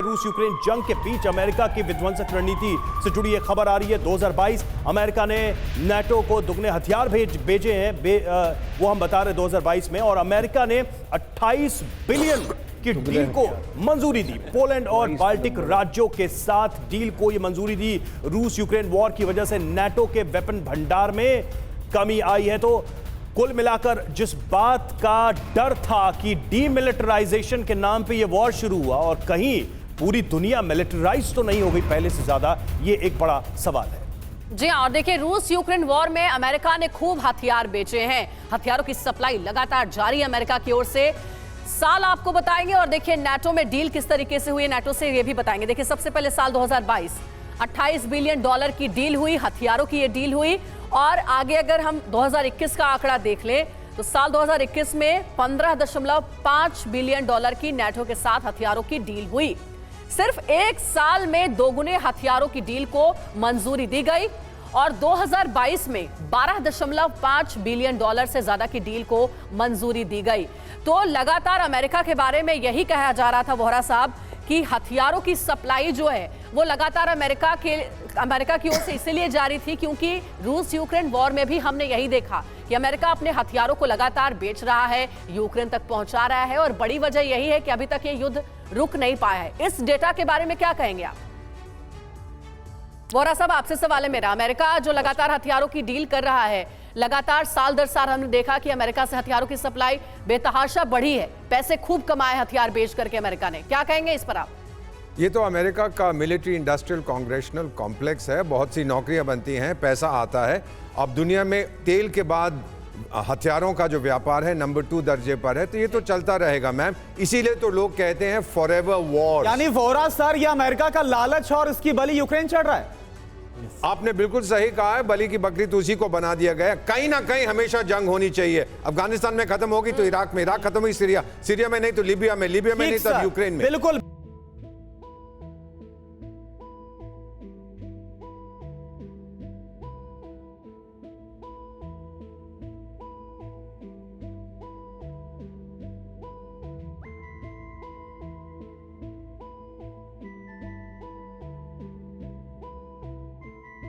रूस यूक्रेन जंग के बीच अमेरिका की विध्वंसक रणनीति से जुड़ी एक खबर आ रही है। 2022 अमेरिका ने नाटो को दुगने हथियार भेजे हैं, वो हम बता रहे 2022 में, और अमेरिका ने 28 बिलियन की डील को मंजूरी दी। पोलैंड और बाल्टिक राज्यों के साथ डील को यह मंजूरी दी। रूस यूक्रेन वॉर की वजह से नाटो के वेपन भंडार में कमी आई है। तो कुल मिलाकर जिस बात का डर था कि डीमिलिटराइजेशन के नाम पे ये वॉर शुरू हुआ और कहीं पूरी दुनिया मिलिटराइज तो नहीं हो गई पहले से ज्यादा, ये एक बड़ा सवाल है। जी हाँ, और देखिए रूस यूक्रेन वॉर में अमेरिका ने खूब हथियार बेचे हैं। हथियारों की सप्लाई लगातार जारी है अमेरिका की ओर से। साल आपको बताएंगे और देखिए नाटो में डील किस तरीके से हुई है, नाटो से ये भी बताएंगे। देखिए सबसे पहले साल 2022 $28 बिलियन की डील हुई, हथियारों की ये डील हुई। और आगे अगर हम 2021 का आंकड़ा देख लें तो साल 2021 में $15.5 बिलियन की नाटो के साथ हथियारों की डील हुई। सिर्फ एक साल में दोगुने हथियारों की डील को मंजूरी दी गई और 2022 में $12.5 बिलियन से ज्यादा की डील को मंजूरी दी गई। तो लगातार अमेरिका के बारे में यही कहा जा रहा था वोहरा साहब कि हथियारों की सप्लाई जो है वो लगातार अमेरिका की ओर से इसलिए जारी थी क्योंकि रूस यूक्रेन वॉर में भी हमने यही देखा कि अमेरिका अपने हथियारों को लगातार बेच रहा है, यूक्रेन तक पहुंचा रहा है, और बड़ी वजह यही है कि अभी तक ये युद्ध रुक नहीं पाया है। इस डेटा के बारे में क्या कहेंगे आप? वोहरा साहब आपसे सवाल है मेरा। अमेरिका जो लगातार हथियारों की डील कर रहा है, लगातार साल दर साल हमने देखा कि अमेरिका से हथियारों की सप्लाई बेतहाशा बढ़ी है, पैसे खूब कमाए हथियार बेच करके अमेरिका ने, क्या कहेंगे इस पर आप? ये तो अमेरिका का मिलिट्री इंडस्ट्रियल कांग्रेशनल कॉम्प्लेक्स है, बहुत सी नौकरियां बनती हैं, पैसा आता है। अब दुनिया में तेल के बाद हथियारों का जो व्यापार है नंबर 2 दर्जे पर है, तो ये तो चलता रहेगा मैम। इसीलिए तो लोग कहते हैं फॉरएवर वॉर। यानी वोहरा सर, ये अमेरिका का लालच और इसकी बलि यूक्रेन चढ़ रहा है। आपने बिल्कुल सही कहा है, बलि की बकरी तो उसी को बना दिया गया। कहीं ना कहीं हमेशा जंग होनी चाहिए। अफगानिस्तान में खत्म होगी तो इराक में, इराक खत्म हुई सिरिया में नहीं तो लीबिया में, लीबिया में नहीं तो यूक्रेन में। बिल्कुल